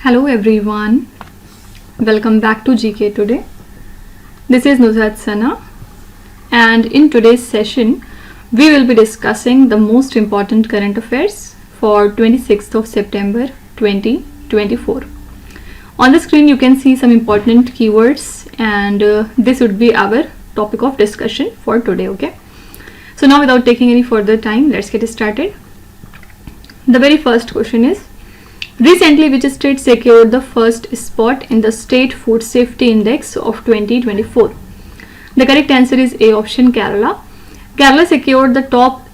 Hello everyone, welcome back to GK Today. This is Nuzhat Sana, and in today's session we will be discussing the most important current affairs for 26th of September 2024. On the screen you can see some important keywords, and this would be our topic of discussion for today. Okay, so now without taking any further time, let's get started. The very first question is, recently which state secured the first spot in the State Food Safety Index of 2024? The correct answer is A option, Kerala. Kerala secured the top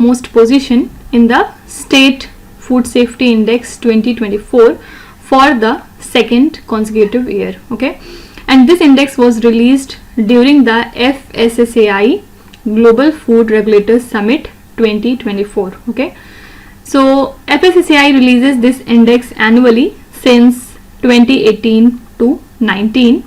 most position in the State Food Safety Index 2024 for the second consecutive year. Okay, and this index was released during the FSSAI Global Food Regulators Summit 2024. Okay, so FSSAI releases this index annually since 2018 to 19,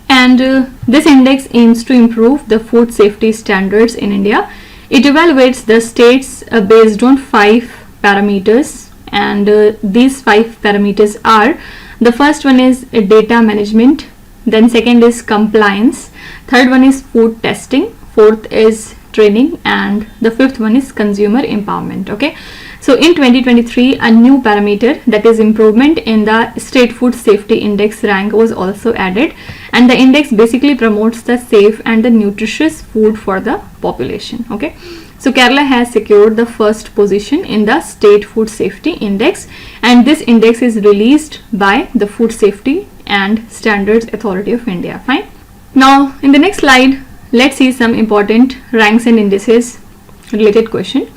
and this index aims to improve the food safety standards in India. It evaluates the states based on 5 parameters, and these 5 parameters are: the first one is data management, then second is compliance, third one is food testing, fourth is training, and the fifth one is consumer empowerment. Okay, so in 2023 a new parameter, that is improvement in the State Food Safety Index rank, was also added, and the index basically promotes the safe and the nutritious food for the population. Okay, so Kerala has secured the first position in the State Food Safety Index, and this index is released by the Food Safety and Standards Authority of India. Fine. Now in the next slide, let's see some important ranks and indices related question.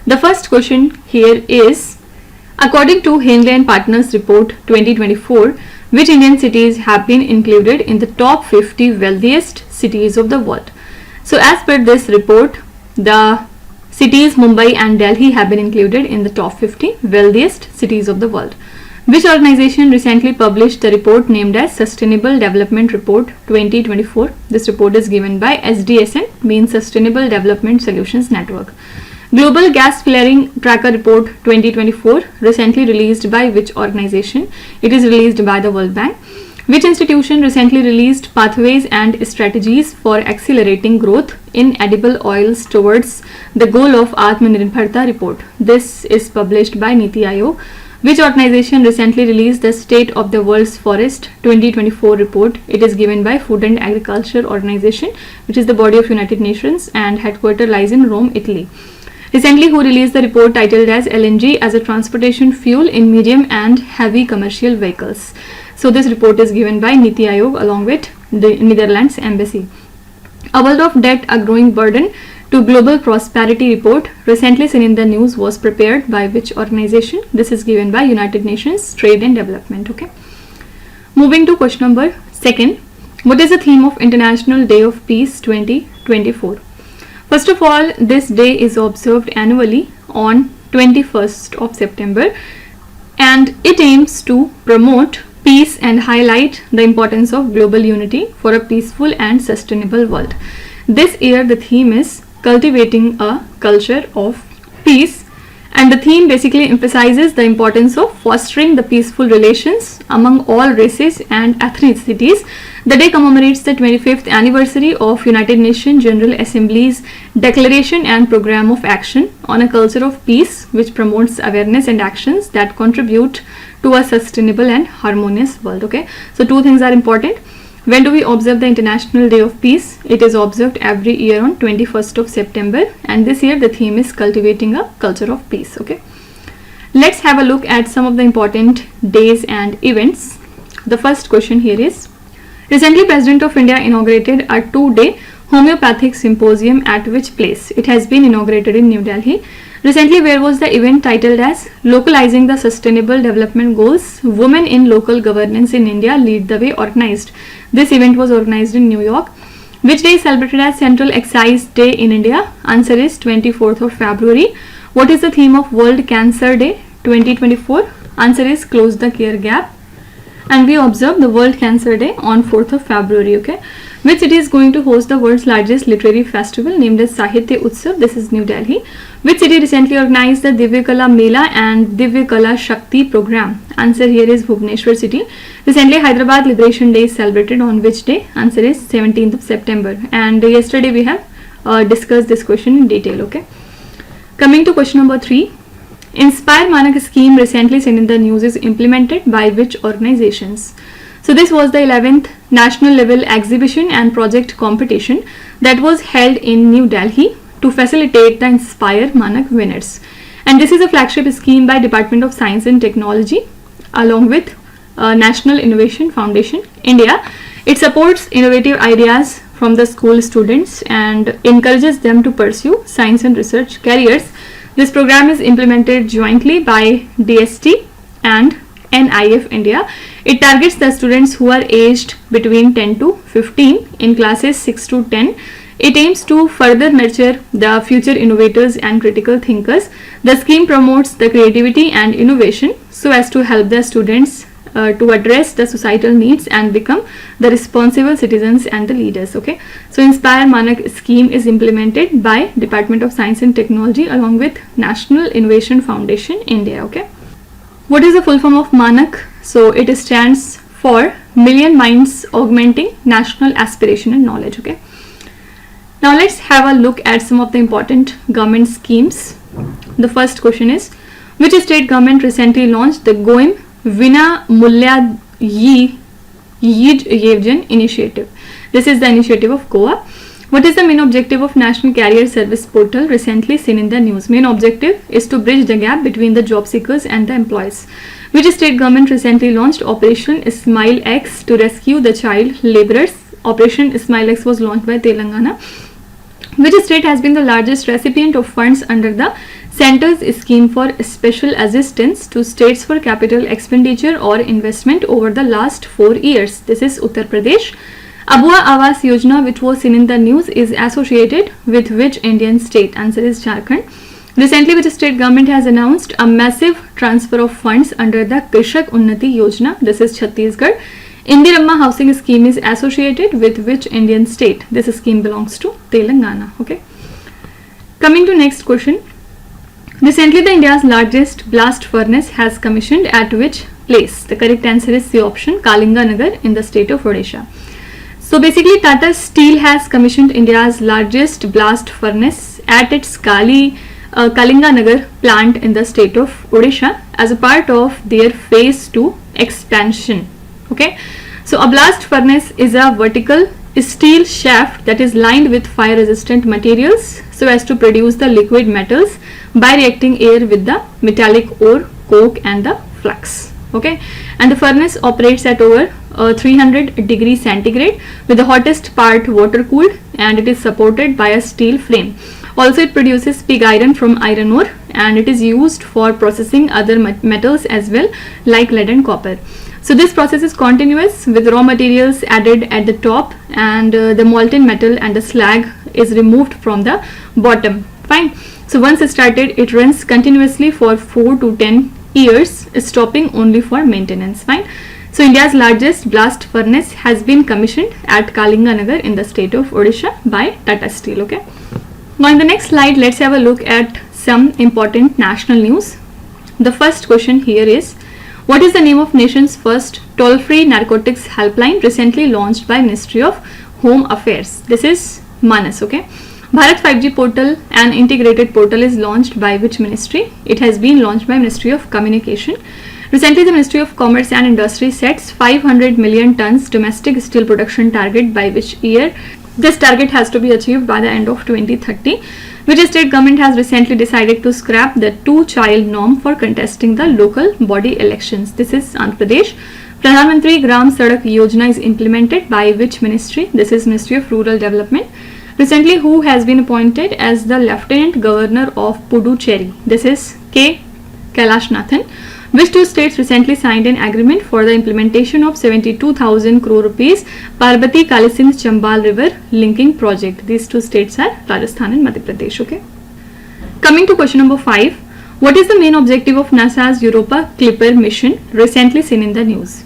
The first question here is, according to Henley and Partners Report 2024, which Indian cities have been included in the top 50 wealthiest cities of the world? So as per this report, the cities Mumbai and Delhi have been included in the top 50 wealthiest cities of the world. Which organization recently published the report named as Sustainable Development Report 2024? This report is given by SDSN, means Sustainable Development Solutions Network. Global Gas Flaring Tracker Report 2024, recently released by which organization? It is released by the World Bank. Which institution recently released Pathways and Strategies for Accelerating Growth in Edible Oils Towards the Goal of Atmanirbharta Report? This is published by Niti Aayog. Which organization recently released the State of the World's Forest 2024 report? It is given by Food and Agriculture Organization, which is the body of United Nations, and headquarters lies in Rome, Italy. Recently, who released the report titled as LNG as a transportation fuel in medium and heavy commercial vehicles? So this report is given by Niti Aayog along with the Netherlands Embassy. A world of debt, a growing burden to global prosperity report, recently seen in the news, was prepared by which organization? This is given by United Nations Trade and Development. Okay, moving to question number 2. What is the theme of International Day of Peace 2024? First of all, this day is observed annually on 21st of September, and it aims to promote peace and highlight the importance of global unity for a peaceful and sustainable world. This year the theme is Cultivating a Culture of Peace, and the theme basically emphasizes the importance of fostering the peaceful relations among all races and ethnicities. The day commemorates the 25th anniversary of United Nations General Assembly's Declaration and Program of Action on a Culture of Peace, which promotes awareness and actions that contribute to a sustainable and harmonious world. Okay, so 2 things are important. When do we observe the International Day of Peace? It is observed every year on 21st of September, and this year the theme is Cultivating a Culture of Peace. Okay, let's have a look at some of the important days and events. The first question here is, recently President of India inaugurated a 2-day homeopathic symposium at which place? It has been inaugurated in New Delhi. Recently, where was the event titled as Localizing the Sustainable Development Goals? Women in Local Governance in India Lead the Way organized. This event was organized in New York. Which day is celebrated as Central Excise Day in India? Answer is 24th of February. What is the theme of World Cancer Day 2024? Answer is Close the Care Gap. And we observe the World Cancer Day on 4th of February. Okay. Which city is going to host the world's largest literary festival named as Sahitya Utsav? This is New Delhi. Which city recently organized the Divya Kala Mela and Divya Kala Shakti program? Answer here is Bhubaneswar city. Recently Hyderabad Liberation Day is celebrated on which day? Answer is 17th of September. And yesterday we have discussed this question in detail. Okay. Coming to question number 3. Inspire MANAK scheme recently seen in the news is implemented by which organizations? So this was the 11th national level exhibition and project competition that was held in New Delhi to facilitate the Inspire MANAK winners. And this is a flagship scheme by Department of Science and Technology along with National Innovation Foundation India. It supports innovative ideas from the school students and encourages them to pursue science and research careers. This program is implemented jointly by DST and NIF India. It targets the students who are aged between 10 to 15 in classes 6 to 10. It aims to further nurture the future innovators and critical thinkers. The scheme promotes the creativity and innovation so as to help the students to address the societal needs and become the responsible citizens and the leaders. Okay, so Inspire MANAK scheme is implemented by Department of Science and Technology along with National Innovation Foundation India. Okay, what is the full form of MANAK? So it stands for Million Minds Augmenting National Aspiration and Knowledge. Okay, now let's have a look at some of the important government schemes. The first question is, which state government recently launched the Goim Vina Mulya Yevgen initiative? This is the initiative of Goa. What is the main objective of National Career Service Portal recently seen in the news? Main objective is to bridge the gap between the job seekers and the employees. Which state government recently launched Operation Smile X to rescue the child laborers? Operation Smile X was launched by Telangana. Which state has been the largest recipient of funds under the Center's scheme for special assistance to states for capital expenditure or investment over the last 4 years? This is Uttar Pradesh. Abua Awas Yojana, which was seen in the news, is associated with which Indian state? Answer is Jharkhand. Recently, which state government has announced a massive transfer of funds under the Krishak Unnati Yojana? This is Chhattisgarh. Indiramma housing scheme is associated with which Indian state? This scheme belongs to Telangana. Okay. Coming to next question. Recently, the India's largest blast furnace has commissioned at which place? The correct answer is C option, Kalinganagar in the state of Odisha. So basically, Tata Steel has commissioned India's largest blast furnace at its Kalinganagar plant in the state of Odisha as a part of their phase 2 expansion. Okay, so a blast furnace is a vertical steel shaft that is lined with fire resistant materials so as to produce the liquid metals by reacting air with the metallic ore, coke and the flux. Okay, and the furnace operates at over 300 degrees centigrade with the hottest part water cooled, and it is supported by a steel frame. Also, it produces pig iron from iron ore, and it is used for processing other metals as well, like lead and copper. So this process is continuous with raw materials added at the top, and the molten metal and the slag is removed from the bottom. Fine. So once it started, it runs continuously for 4 to 10 years, stopping only for maintenance. Fine. So India's largest blast furnace has been commissioned at Kalinganagar in the state of Odisha by Tata Steel. Okay. Now in the next slide, let's have a look at some important national news. The first question here is, what is the name of nation's first toll-free narcotics helpline recently launched by Ministry of Home Affairs? This is MANAS. Okay. Bharat 5G portal, an integrated portal, is launched by which ministry? It has been launched by Ministry of Communication. Recently, the Ministry of Commerce and Industry sets 500 million tons domestic steel production target by which year? This target has to be achieved by the end of 2030. Which state government has recently decided to scrap the 2-child norm for contesting the local body elections? This is Andhra Pradesh. Pradhan Mantri Gram Sadak Yojana is implemented by which ministry? This is Ministry of Rural Development. Recently, who has been appointed as the Lieutenant Governor of Puducherry? This is K. Kailash Nathan. Which two states recently signed an agreement for the implementation of 72,000 crore rupees Parbati Kalisindh Chambal River linking project? These two states are Rajasthan and Madhya Pradesh. Okay. Coming to question number 5. What is the main objective of NASA's Europa-Clipper-mission recently seen in the news?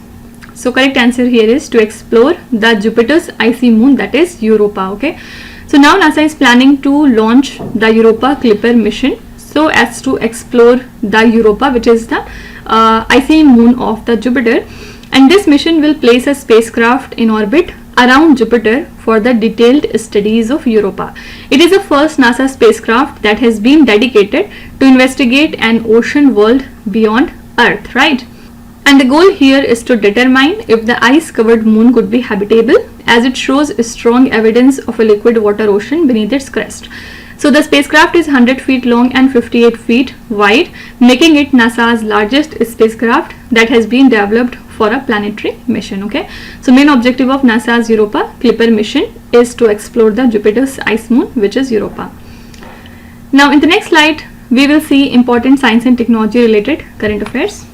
So correct answer here is to explore the Jupiter's icy moon, that is Europa. Okay. So now NASA is planning to launch the Europa-Clipper-mission so as to explore the Europa, which is the icy moon of the Jupiter, and this mission will place a spacecraft in orbit around Jupiter for the detailed studies of Europa. It is the first NASA spacecraft that has been dedicated to investigate an ocean world beyond Earth, right? And the goal here is to determine if the ice-covered moon could be habitable, as it shows strong evidence of a liquid water ocean beneath its crest. So the spacecraft is 100 feet long and 58 feet wide, making it NASA's largest spacecraft that has been developed for a planetary mission. Okay, so main objective of NASA's Europa-Clipper mission is to explore the Jupiter's ice moon, which is Europa. Now in the next slide, we will see important science and technology related current affairs.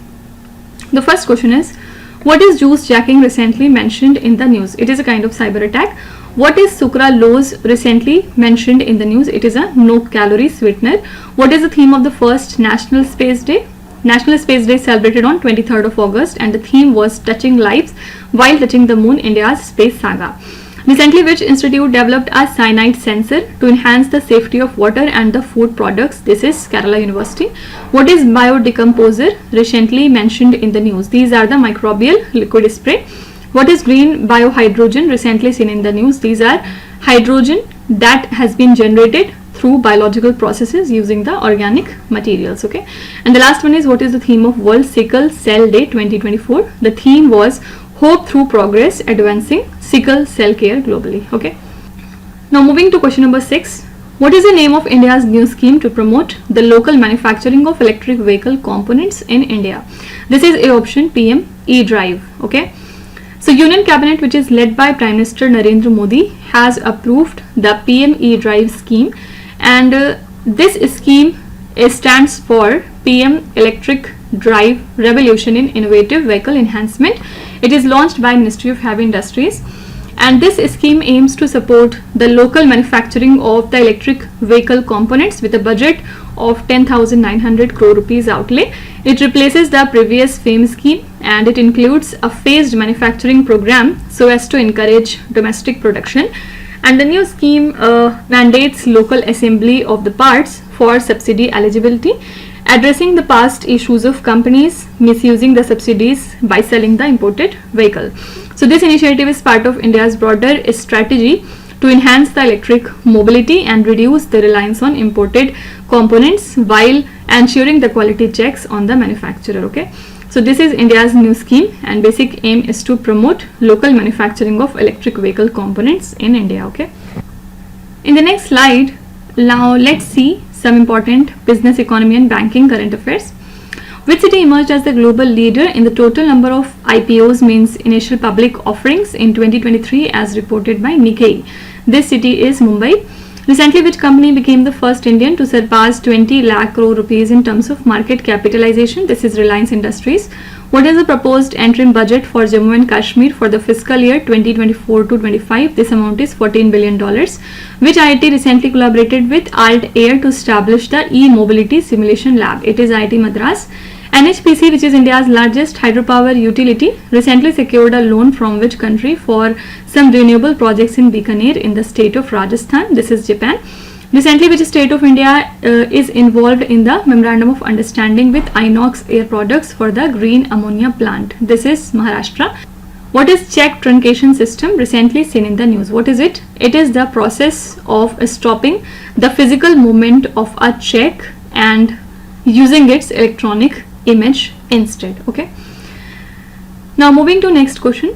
The first question is, what is juice jacking recently mentioned in the news? It is a kind of cyber attack. What is sucralose recently mentioned in the news? It is a no-calorie sweetener. What is the theme of the first National Space Day? National Space Day celebrated on 23rd of August, and the theme was touching lives while touching the moon, India's space saga. Recently, which institute developed a cyanide sensor to enhance the safety of water and the food products? This is Kerala University. What is biodecomposer recently mentioned in the news? These are the microbial liquid spray. What is green biohydrogen recently seen in the news? These are hydrogen that has been generated through biological processes using the organic materials. Okay, and the last one is, what is the theme of World Sickle Cell Day 2024? The theme was Hope Through Progress, Advancing Sickle Cell Care Globally. Okay, now moving to question number 6. What is the name of India's new scheme to promote the local manufacturing of electric vehicle components in India? This is A option, PME Drive. Okay, so Union Cabinet, which is led by Prime Minister Narendra Modi, has approved the PME Drive scheme, and this scheme stands for PM Electric Drive Revolution in Innovative Vehicle Enhancement. It is launched by Ministry of Heavy Industries, and this scheme aims to support the local manufacturing of the electric vehicle components with a budget of 10,900 crore rupees outlay. It replaces the previous FAME scheme, and it includes a phased manufacturing program so as to encourage domestic production. And the new scheme mandates local assembly of the parts for subsidy eligibility, addressing the past issues of companies misusing the subsidies by selling the imported vehicle. So this initiative is part of India's broader strategy to enhance the electric mobility and reduce the reliance on imported components while ensuring the quality checks on the manufacturer. Okay, so this is India's new scheme, and basic aim is to promote local manufacturing of electric vehicle components in India. Okay, in the next slide, now let's see some important business, economy and banking current affairs. Which city emerged as the global leader in the total number of IPOs, means initial public offerings, in 2023 as reported by Nikkei? This city is Mumbai. Recently, which company became the first Indian to surpass 20 lakh crore rupees in terms of market capitalization? This is Reliance Industries. What is the proposed interim budget for Jammu and Kashmir for the fiscal year 2024-25? This amount is $14 billion. Which IIT recently collaborated with Altair to establish the e-mobility simulation lab? It is IIT Madras. NHPC, which is India's largest hydropower utility, recently secured a loan from which country for some renewable projects in Bikaner in the state of Rajasthan? This is Japan. Recently, which state of India is involved in the Memorandum of Understanding with Inox Air Products for the green ammonia plant? This is Maharashtra. What is check truncation system recently seen in the news? What is it? It is the process of stopping the physical movement of a check and using its electronic image instead. Okay, now moving to next question.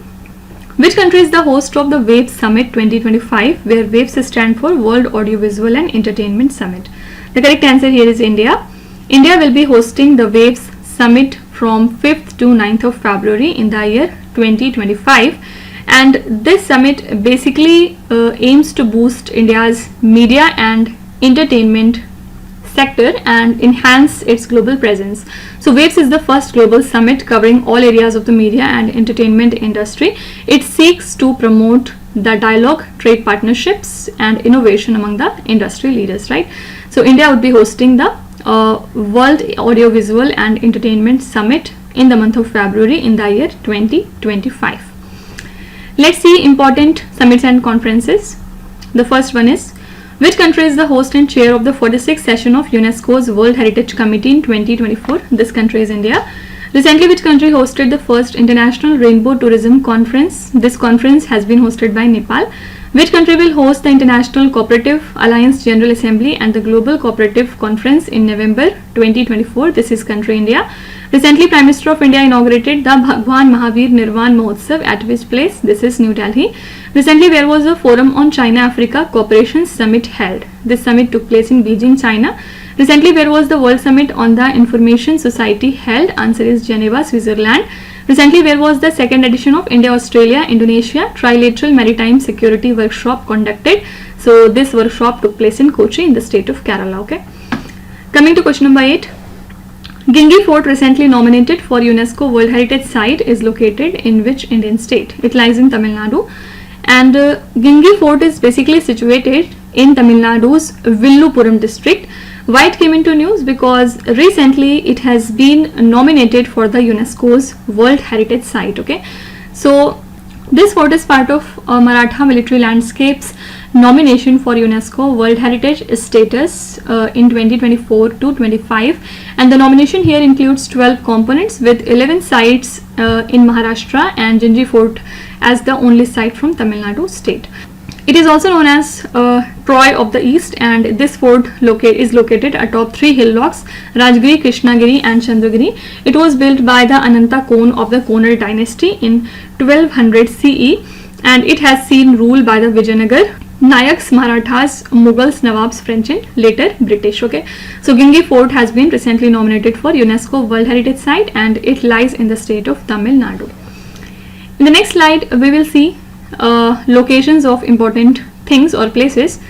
Which country is the host of the WAVES Summit 2025, where WAVES stand for World Audiovisual and Entertainment Summit? The correct answer here is India. India will be hosting the WAVES Summit from 5th to 9th of February in the year 2025, and this summit basically aims to boost India's media and entertainment sector and enhance its global presence. So WAVES is the first global summit covering all areas of the media and entertainment industry. It seeks to promote the dialogue, trade partnerships and innovation among the industry leaders, right? So India would be hosting the World Audiovisual and Entertainment Summit in the month of February in the year 2025. Let's see important summits and conferences. The first one is, which country is the host and chair of the 46th session of UNESCO's World Heritage Committee in 2024? This country is India. Recently, which country hosted the first International Rainbow Tourism Conference? This conference has been hosted by Nepal. Which country will host the International Cooperative Alliance General Assembly and the Global Cooperative Conference in November 2024? This is country India. Recently, Prime Minister of India inaugurated the Bhagwan Mahavir Nirvan Mahotsav at which place? This is New Delhi. Recently, where was the Forum on China-Africa Cooperation Summit held? This summit took place in Beijing, China. Recently, where was the World Summit on the Information Society held? Answer is Geneva, Switzerland. Recently, where was the second edition of India-Australia-Indonesia Trilateral Maritime Security Workshop conducted? So, this workshop took place in Kochi in the state of Kerala. Okay. Coming to question number 8. Gingee-Fort, recently nominated for UNESCO World Heritage Site, is located in which Indian state? It lies in Tamil Nadu. And Gingee-Fort is basically situated in Tamil Nadu's Villupuram district. Why it came into news? Because recently it has been nominated for the UNESCO's World Heritage Site. Okay, so this fort is part of Maratha military landscapes nomination for UNESCO World Heritage status in 2024 to 25, and the nomination here includes 12 components with 11 sites in Maharashtra and Gingee-Fort as the only site from Tamil Nadu state. It is also known as Troy of the East, and this fort is located atop 3 hillocks, Rajgiri, Krishnagiri and Chandragiri. It was built by the Ananta Kon of the Konal dynasty in 1200 CE, and it has seen rule by the Vijayanagar Nayaks, Marathas, Mughals, Nawabs, French and later British. Okay, so Gingee-Fort has been recently nominated for UNESCO World Heritage Site and it lies in the state of Tamil Nadu. In the next slide, we will see locations of important things or places.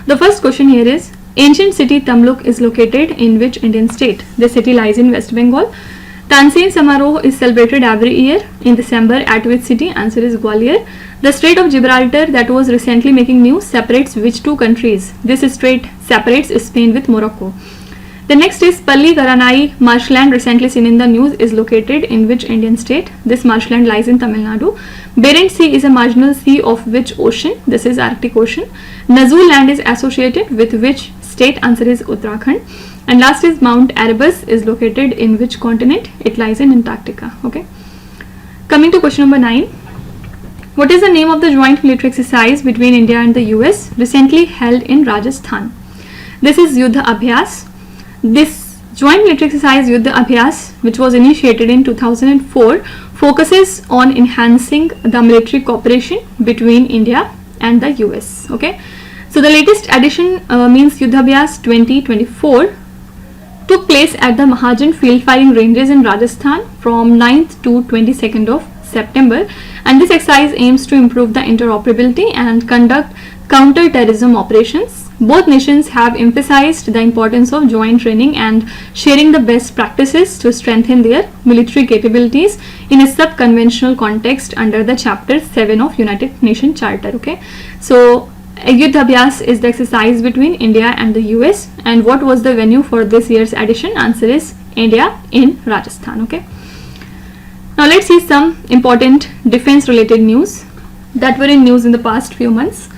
The first question here is, ancient city Tamluk is located in which Indian state? The city lies in West Bengal. Tansin Samaroh is celebrated every year in December at which city? Answer is Gwalior. The Strait of Gibraltar that was recently making news separates which 2 countries? This strait separates Spain with Morocco. The next is Palli-Karanai marshland, recently seen in the news, is located in which Indian state? This marshland lies in Tamil Nadu. Barents Sea is a marginal sea of which ocean? This is Arctic Ocean. Nazul land is associated with which state? Answer is Uttarakhand. And last is Mount Erebus is located in which continent? It lies in Antarctica. Okay. Coming to question number 9. What is the name of the joint military exercise between India and the US recently held in Rajasthan? This is Yuddha Abhyas. This joint military exercise Yuddha Abhyas, which was initiated in 2004, focuses on enhancing the military cooperation between India and the US. Okay, so the latest edition means Yuddha Abhyas 2024 took place at the Mahajan field firing ranges in Rajasthan from 9th to 22nd of September, and this exercise aims to improve the interoperability and conduct counter-terrorism operations. Both nations have emphasized the importance of joint training and sharing the best practices to strengthen their military capabilities in a sub-conventional context under the Chapter 7 of United Nations Charter. Okay, so Yuddha Abhyas is the exercise between India and the US, and what was the venue for this year's edition? Answer is India in Rajasthan. Okay, now let's see some important defense related news that were in news in the past few months.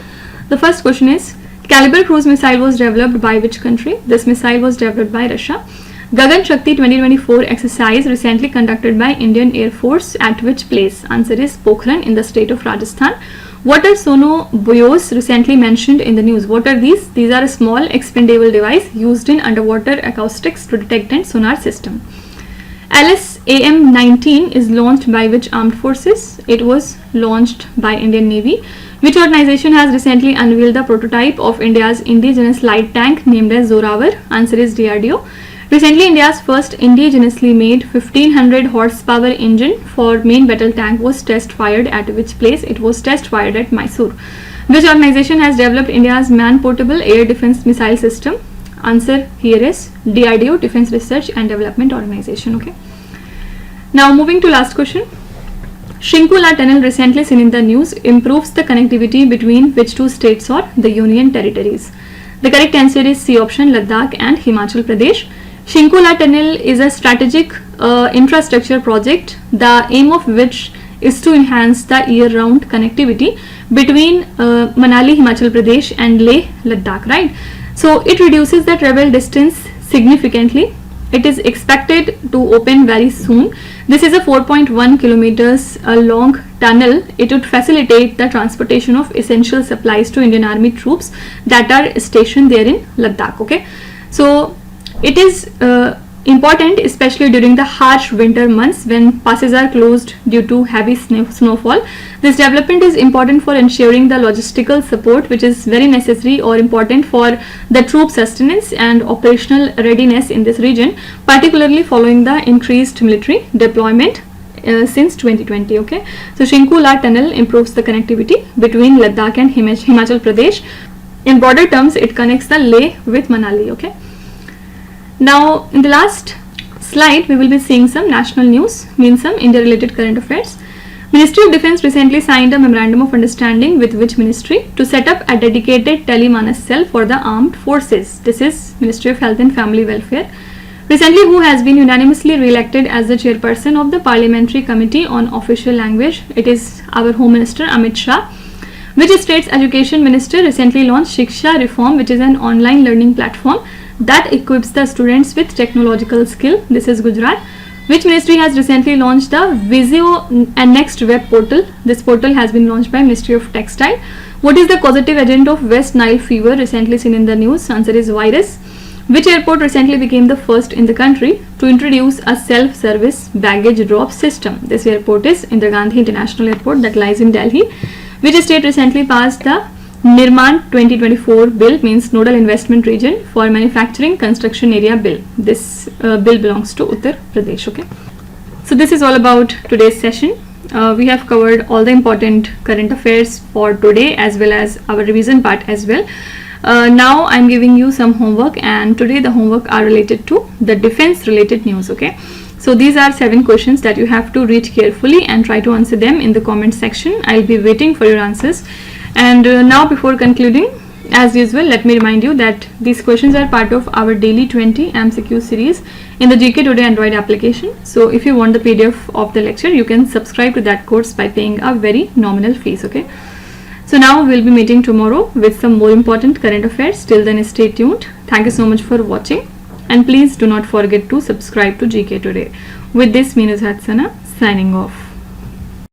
The first question is, Caliber cruise missile was developed by which country? This missile was developed by Russia. Gagan Shakti 2024 exercise recently conducted by Indian Air Force at which place? Answer is Pokhran in the state of Rajasthan. What are sonobuoys recently mentioned in the news? What are these? These are a small expendable device used in underwater acoustics to detect and sonar system. LSAM-19 is launched by which armed forces? It was launched by Indian Navy. Which organization has recently unveiled the prototype of India's indigenous light tank named as Zorawar? Answer is DRDO. Recently, India's first indigenously made 1500 horsepower engine for main battle tank was test fired at which place? It was test fired at Mysore. Which organization has developed India's man-portable air defense missile system? Answer here is DRDO, Defense Research and Development Organization. Okay. Now moving to last question. Shinku-La-Tunnel recently seen in the news improves the connectivity between which 2 states or the Union territories? The correct answer is C option, Ladakh and Himachal Pradesh. Shinku-La-Tunnel is a strategic infrastructure project, the aim of which is to enhance the year-round connectivity between Manali, Himachal Pradesh and Leh, Ladakh, right? So it reduces the travel distance significantly. It is expected to open very soon. This is a 4.1 kilometers long tunnel. It would facilitate the transportation of essential supplies to Indian Army troops that are stationed there in Ladakh. Okay, so it is important, especially during the harsh winter months when passes are closed due to heavy snowfall. This development is important for ensuring the logistical support which is very necessary or important for the troop sustenance and operational readiness in this region, particularly following the increased military deployment since 2020. Okay, so Shinku-La-Tunnel improves the connectivity between Ladakh and Himachal Pradesh. In broader terms, it connects the Leh with Manali. Okay, now in the last slide we will be seeing some national news, means some India related current affairs. Ministry of Defence recently signed a memorandum of understanding with which ministry to set up a dedicated tele-MANAS cell for the armed forces. This is Ministry of Health and Family Welfare. Recently, who has been unanimously re-elected as the chairperson of the Parliamentary Committee on Official Language? It is our Home Minister Amit Shah. Which state's Education Minister recently launched Shiksha Reform, which is an online learning platform that equips the students with technological skill? This is Gujarat. Which ministry has recently launched the Visio and Next web portal? This portal has been launched by Ministry of Textile. What is the causative agent of West Nile fever recently seen in the news? Answer is virus. Which airport recently became the first in the country to introduce a self-service baggage drop system? This airport is Indira Gandhi International Airport that lies in Delhi. Which state recently passed the Nirman 2024 bill, means Nodal Investment Region for Manufacturing Construction Area bill? This bill belongs to Uttar Pradesh. Okay, so this is all about today's session. We have covered all the important current affairs for today as well as our revision part as well. Now I'm giving you some homework, and today the homework are related to the defense related news. Okay, so these are 7 questions that you have to read carefully and try to answer them in the comment section. I'll be waiting for your answers. And now before concluding, as usual, let me remind you that these questions are part of our daily 20 MCQ series in the GKToday Android application. So if you want the PDF of the lecture, you can subscribe to that course by paying a very nominal fees. Okay, so now we'll be meeting tomorrow with some more important current affairs. Till then, stay tuned. Thank you so much for watching, and please do not forget to subscribe to GK Today. With this, me Nuzhat Sana signing off.